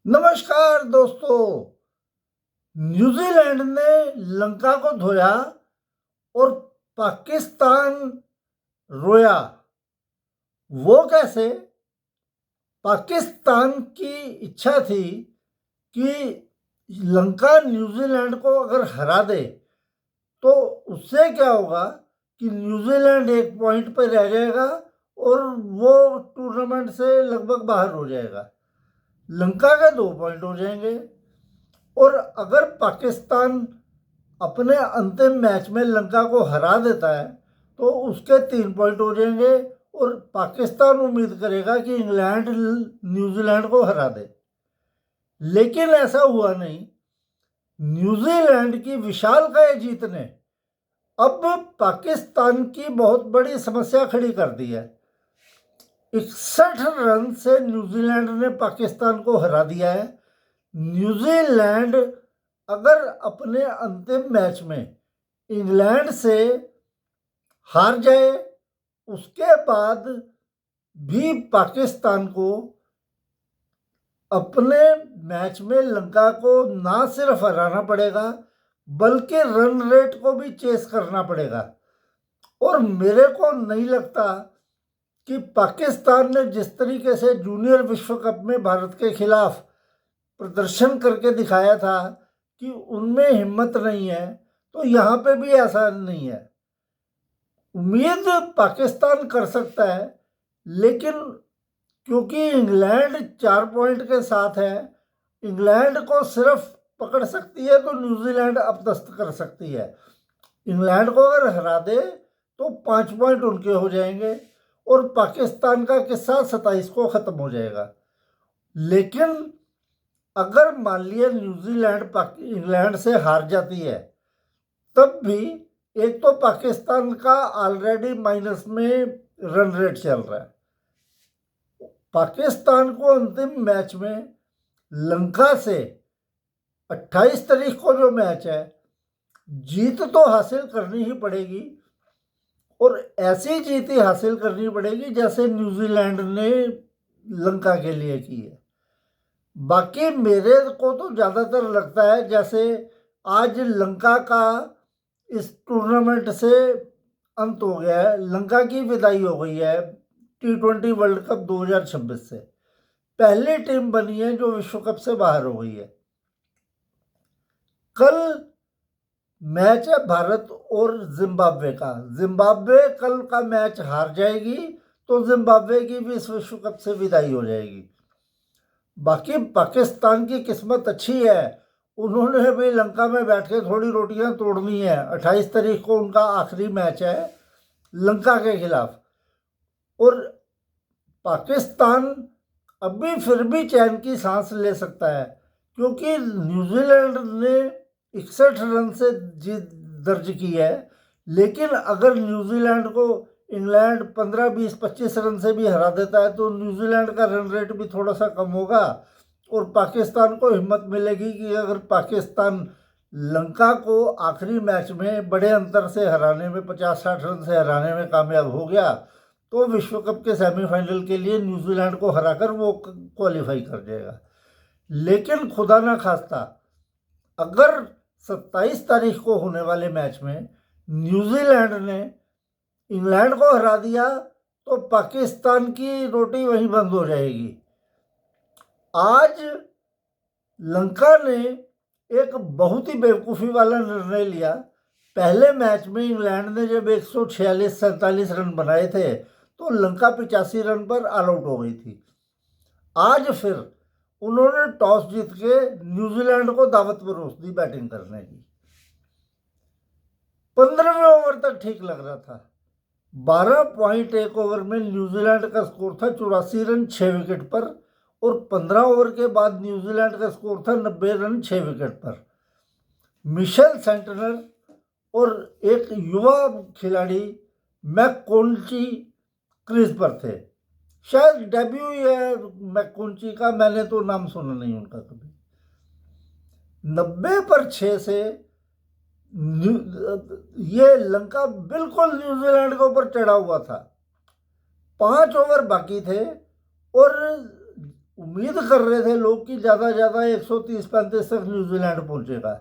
नमस्कार दोस्तों। न्यूजीलैंड ने लंका को धोया और पाकिस्तान रोया। वो कैसे? पाकिस्तान की इच्छा थी कि लंका न्यूजीलैंड को अगर हरा दे तो उससे क्या होगा कि न्यूजीलैंड एक पॉइंट पर रह जाएगा और वो टूर्नामेंट से लगभग बाहर हो जाएगा। लंका के 2 पॉइंट हो जाएंगे और अगर पाकिस्तान अपने अंतिम मैच में लंका को हरा देता है तो उसके 3 पॉइंट हो जाएंगे और पाकिस्तान उम्मीद करेगा कि इंग्लैंड न्यूजीलैंड को हरा दे। लेकिन ऐसा हुआ नहीं। न्यूजीलैंड की विशालकाय जीत ने अब पाकिस्तान की बहुत बड़ी समस्या खड़ी कर दी है। 61 रन से न्यूजीलैंड ने पाकिस्तान को हरा दिया है। न्यूजीलैंड अगर अपने अंतिम मैच में इंग्लैंड से हार जाए उसके बाद भी पाकिस्तान को अपने मैच में लंका को ना सिर्फ हराना पड़ेगा बल्कि रन रेट को भी चेस करना पड़ेगा। और मेरे को नहीं लगता कि पाकिस्तान ने जिस तरीके से जूनियर विश्व कप में भारत के खिलाफ प्रदर्शन करके दिखाया था कि उनमें हिम्मत नहीं है, तो यहाँ पे भी ऐसा नहीं है। उम्मीद पाकिस्तान कर सकता है, लेकिन क्योंकि इंग्लैंड 4 पॉइंट के साथ है, इंग्लैंड को सिर्फ पकड़ सकती है तो न्यूजीलैंड अपदस्त कर सकती है। इंग्लैंड को अगर हरा दे तो 5 पॉइंट उनके हो जाएंगे और पाकिस्तान का किस्सा 27 को खत्म हो जाएगा। लेकिन अगर मान लिया न्यूजीलैंड इंग्लैंड से हार जाती है तब भी एक तो पाकिस्तान का ऑलरेडी माइनस में रन रेट चल रहा है। पाकिस्तान को अंतिम मैच में लंका से 28 तारीख को जो मैच है जीत तो हासिल करनी ही पड़ेगी और ऐसी जीत ही हासिल करनी पड़ेगी जैसे न्यूजीलैंड ने लंका के लिए की है। बाकी मेरे को तो ज़्यादातर लगता है जैसे आज लंका का इस टूर्नामेंट से अंत हो गया है, लंका की विदाई हो गई है T20 वर्ल्ड कप 2026 से। पहली टीम बनी है जो विश्व कप से बाहर हो गई है। कल मैच है भारत और जिम्बाब्वे का। जिम्बाब्वे कल का मैच हार जाएगी तो जिम्बाब्वे की भी इस विश्व कप से विदाई हो जाएगी। बाकी पाकिस्तान की किस्मत अच्छी है, उन्होंने भी लंका में बैठ के थोड़ी रोटियां तोड़नी है। 28 तारीख को उनका आखिरी मैच है लंका के खिलाफ और पाकिस्तान अभी फिर भी चैन की सांस ले सकता है क्योंकि न्यूजीलैंड ने 61 रन से जीत दर्ज की है। लेकिन अगर न्यूजीलैंड को इंग्लैंड 15, 20, 25 रन से भी हरा देता है तो न्यूजीलैंड का रन रेट भी थोड़ा सा कम होगा और पाकिस्तान को हिम्मत मिलेगी कि अगर पाकिस्तान लंका को आखिरी मैच में बड़े अंतर से हराने में 50-60 रन से हराने में कामयाब हो गया तो विश्व कप के सेमीफाइनल के लिए न्यूजीलैंड को हराकर वो क्वालिफाई कर जाएगा। लेकिन खुदा ना खास्ता अगर 27 तारीख को होने वाले मैच में न्यूजीलैंड ने इंग्लैंड को हरा दिया तो पाकिस्तान की रोटी वहीं बंद हो जाएगी। आज लंका ने एक बहुत ही बेवकूफ़ी वाला निर्णय लिया। पहले मैच में इंग्लैंड ने जब 146-47 रन बनाए थे तो लंका 85 रन पर ऑल आउट हो गई थी। आज फिर उन्होंने टॉस जीत के न्यूजीलैंड को दावत परोस दी बैटिंग करने की। 15वें ओवर तक ठीक लग रहा था। 12.1 ओवर में न्यूजीलैंड का स्कोर था 84 रन 6 विकेट पर और 15 ओवर के बाद न्यूजीलैंड का स्कोर था 90 रन 6 विकेट पर। मिशेल सेंटनर और एक युवा खिलाड़ी मैककोनची क्रीज पर थे। शायद डेब्यू है मैककोनची का, मैंने तो नाम सुना नहीं उनका कभी। 90 पर 6 से ये लंका बिल्कुल न्यूजीलैंड के ऊपर चढ़ा हुआ था। 5 ओवर बाकी थे और उम्मीद कर रहे थे लोग कि ज़्यादा से ज़्यादा 130-135 तक न्यूजीलैंड पहुंचेगा,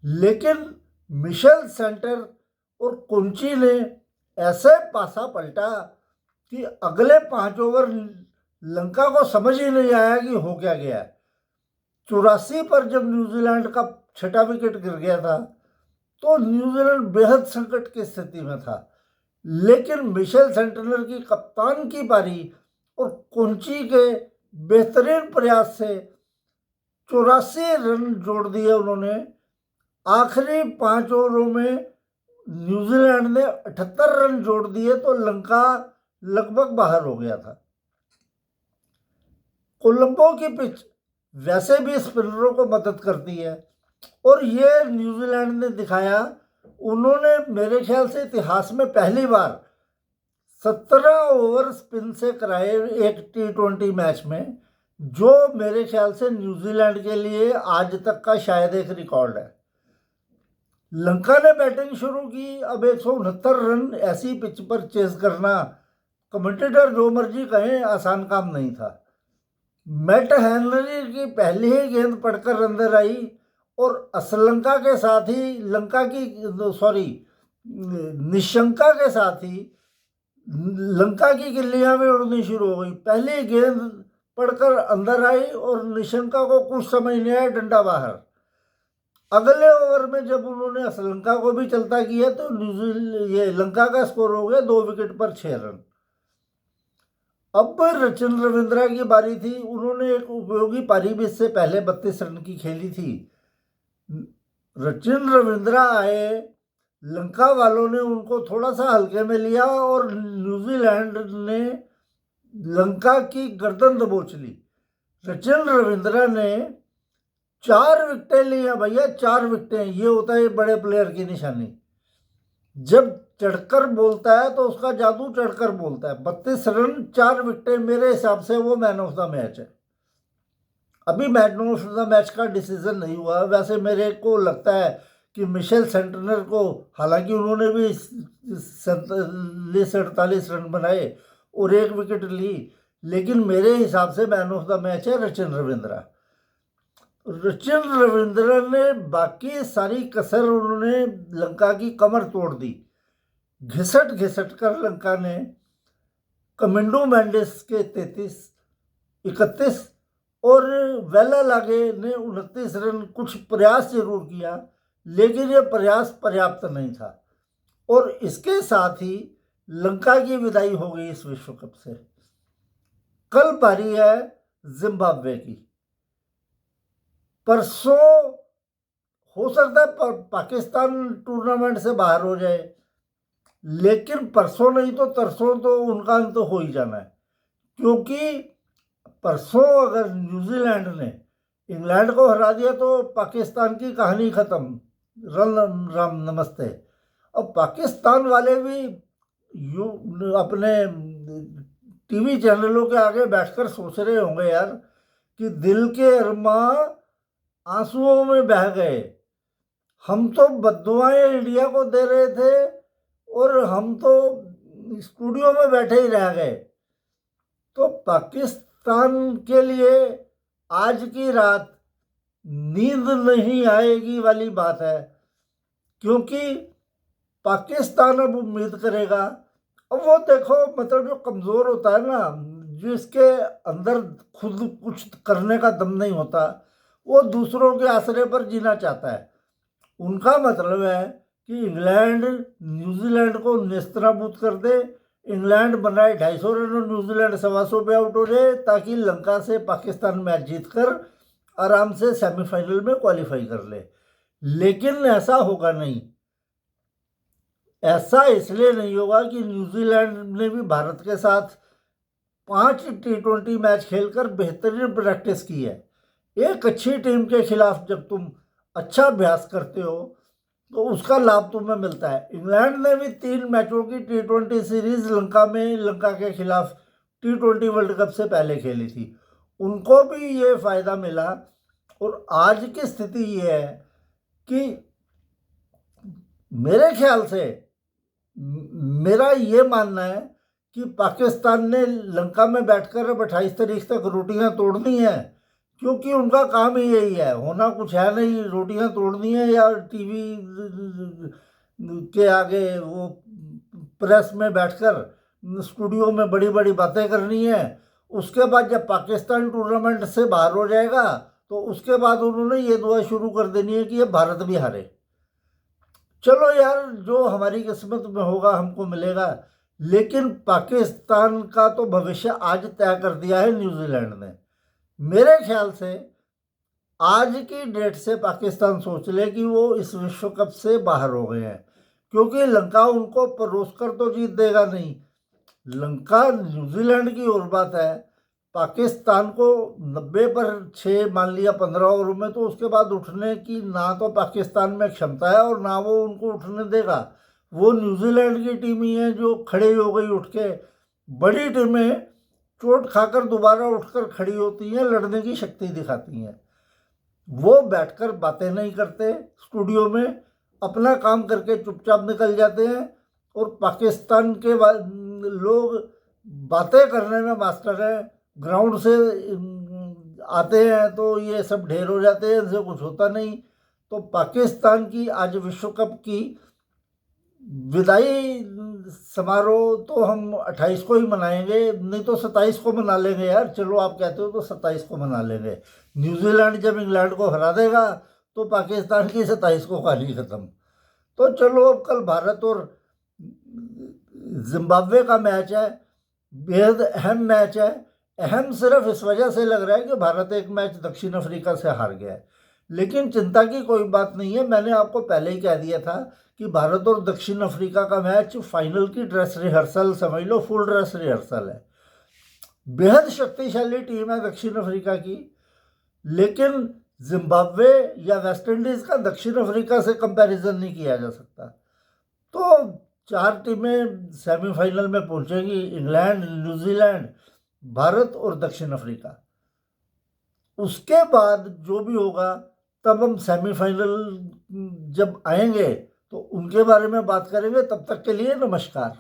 लेकिन मिशेल सेंटर और कुंची ने ऐसे पासा पलटा कि अगले 5 ओवर लंका को समझ ही नहीं आया कि हो क्या गया। 84 पर जब न्यूजीलैंड का छठा विकेट गिर गया था तो न्यूजीलैंड बेहद संकट की स्थिति में था, लेकिन मिशेल सेंटनर की कप्तान की पारी और कुंची के बेहतरीन प्रयास से 84 रन जोड़ दिए उन्होंने। आखिरी 5 ओवरों में न्यूजीलैंड ने 78 रन जोड़ दिए तो लंका लगभग बाहर हो गया था। कोलंबो की पिच वैसे भी स्पिनरों को मदद करती है और ये न्यूजीलैंड ने दिखाया। उन्होंने मेरे ख्याल से इतिहास में पहली बार 17 ओवर स्पिन से कराए एक T20 मैच में, जो मेरे ख्याल से न्यूजीलैंड के लिए आज तक का शायद एक रिकॉर्ड है। लंका ने बैटिंग शुरू की। अब 169 रन ऐसी पिच पर चेस करना, कमेंटेटर जो मर्जी कहें, आसान काम नहीं था। मैट हेनरी की पहली ही गेंद पड़कर अंदर आई और श्रीलंका के साथ ही निशंका के साथ ही लंका की गिल्लियां भी उड़नी शुरू हो गई। पहली गेंद पड़कर अंदर आई और निशंका को कुछ समझ नहीं आया, डंडा बाहर। अगले ओवर में जब उन्होंने श्रीलंका को भी चलता किया तो ये लंका का स्कोर हो गया 2 विकेट पर 6 रन। अब रचिन रविंद्रा की बारी थी। उन्होंने एक उपयोगी पारी भी इससे पहले 32 रन की खेली थी। रचिन रविंद्रा आए, लंका वालों ने उनको थोड़ा सा हल्के में लिया और न्यूजीलैंड ने लंका की गर्दन दबोच ली। रचिन रविंद्रा ने 4 विकेटें ली हैं भैया, 4 विकेटें। ये होता है बड़े प्लेयर की निशानी। जब चढ़कर बोलता है तो उसका जादू चढ़कर बोलता है। 32 रन 4 विकेटें, मेरे हिसाब से वो मैन ऑफ द मैच है। अभी मैन ऑफ द मैच का डिसीजन नहीं हुआ। वैसे मेरे को लगता है कि मिशेल सेंटनर को, हालांकि उन्होंने भी 47-48 रन बनाए और 1 विकेट ली, लेकिन मेरे हिसाब से मैन ऑफ द मैच है रचिन रविंद्रा। रचिन रविंद्रा ने बाकी सारी कसर, उन्होंने लंका की कमर तोड़ दी। घिसट घिसट कर लंका ने कमिंडो मेंडिस के 31 और वेला लागे ने 29 रन, कुछ प्रयास जरूर किया, लेकिन यह प्रयास पर्याप्त नहीं था और इसके साथ ही लंका की विदाई हो गई इस विश्व कप से। कल पारी है जिम्बाब्वे की। परसों हो सकता है पाकिस्तान टूर्नामेंट से बाहर हो जाए, लेकिन परसों नहीं तो तरसों तो उनका अंत हो ही जाना है, क्योंकि परसों अगर न्यूजीलैंड ने इंग्लैंड को हरा दिया तो पाकिस्तान की कहानी खत्म। रन राम नमस्ते। और पाकिस्तान वाले भी अपने टीवी चैनलों के आगे बैठकर सोच रहे होंगे यार कि दिल के अरमां आंसुओं में बह गए। हम तो बद्दुआएं इंडिया को दे रहे थे और हम तो स्टूडियो में बैठे ही रह गए। तो पाकिस्तान के लिए आज की रात नींद नहीं आएगी वाली बात है, क्योंकि पाकिस्तान अब उम्मीद करेगा। अब वो देखो, मतलब जो कमज़ोर होता है ना, जिसके अंदर खुद कुछ करने का दम नहीं होता, वो दूसरों के आसरे पर जीना चाहता है। उनका मतलब है कि इंग्लैंड न्यूजीलैंड को नेस्तनाबूद कर दे, इंग्लैंड बनाए 250 रन और न्यूजीलैंड 125 पे आउट हो जाए, ताकि लंका से पाकिस्तान मैच जीतकर आराम से सेमीफाइनल में क्वालिफाई कर ले। लेकिन ऐसा होगा नहीं। ऐसा इसलिए नहीं होगा कि न्यूजीलैंड ने भी भारत के साथ 5 T20 मैच खेलकर बेहतरीन प्रैक्टिस की है। एक अच्छी टीम के खिलाफ जब तुम अच्छा अभ्यास करते हो तो उसका लाभ तुम्हें मिलता है। इंग्लैंड ने भी 3 मैचों की T20 सीरीज लंका के खिलाफ T20 वर्ल्ड कप से पहले खेली थी, उनको भी ये फायदा मिला। और आज की स्थिति ये है कि मेरे ख्याल से, मेरा ये मानना है कि पाकिस्तान ने लंका में बैठकर अब 28 तारीख तक रोटियां तोड़नी है, क्योंकि उनका काम ही यही है, होना कुछ है नहीं, रोटियां तोड़नी है या टीवी के आगे वो प्रेस में बैठकर स्टूडियो में बड़ी बड़ी बातें करनी है। उसके बाद जब पाकिस्तान टूर्नामेंट से बाहर हो जाएगा तो उसके बाद उन्होंने ये दुआ शुरू कर देनी है कि ये भारत भी हारे। चलो यार, जो हमारी किस्मत में होगा हमको मिलेगा, लेकिन पाकिस्तान का तो भविष्य आज तय कर दिया है न्यूजीलैंड ने। मेरे ख्याल से आज की डेट से पाकिस्तान सोच ले कि वो इस विश्व कप से बाहर हो गए हैं, क्योंकि लंका उनको परोस कर तो जीत देगा नहीं। लंका न्यूजीलैंड की और बात है, पाकिस्तान को 90 पर 6 मान लिया 15 ओवरों में, तो उसके बाद उठने की ना तो पाकिस्तान में क्षमता है और ना वो उनको उठने देगा। वो न्यूजीलैंड की टीम ही है जो खड़ी हो गई उठ के। बड़ी टीमें चोट खाकर दोबारा उठकर खड़ी होती हैं, लड़ने की शक्ति दिखाती हैं। वो बैठकर बातें नहीं करते, स्टूडियो में अपना काम करके चुपचाप निकल जाते हैं। और पाकिस्तान के लोग बातें करने में मास्टर हैं, ग्राउंड से आते हैं तो ये सब ढेर हो जाते हैं, इनसे कुछ होता नहीं। तो पाकिस्तान की आज विश्व कप की विदाई समारोह तो हम 28 को ही मनाएंगे, नहीं तो 27 को मना लेंगे यार। चलो आप कहते हो तो 27 को मना लेंगे। न्यूजीलैंड जब इंग्लैंड को हरा देगा तो पाकिस्तान की 27 को कहानी खत्म। तो चलो, अब कल भारत और जिम्बाब्वे का मैच है, बेहद अहम मैच है। अहम सिर्फ इस वजह से लग रहा है कि भारत एक मैच दक्षिण अफ्रीका से हार गया है, लेकिन चिंता की कोई बात नहीं है। मैंने आपको पहले ही कह दिया था कि भारत और दक्षिण अफ्रीका का मैच फाइनल की ड्रेस रिहर्सल समझ लो, फुल ड्रेस रिहर्सल है। बेहद शक्तिशाली टीम है दक्षिण अफ्रीका की, लेकिन जिम्बाब्वे या वेस्ट इंडीज का दक्षिण अफ्रीका से कंपैरिजन नहीं किया जा सकता। तो 4 टीमें सेमीफाइनल में पहुंचेंगी, इंग्लैंड, न्यूजीलैंड, भारत और दक्षिण अफ्रीका। उसके बाद जो भी होगा तब हम सेमीफाइनल जब आएंगे तो उनके बारे में बात करेंगे। तब तक के लिए नमस्कार।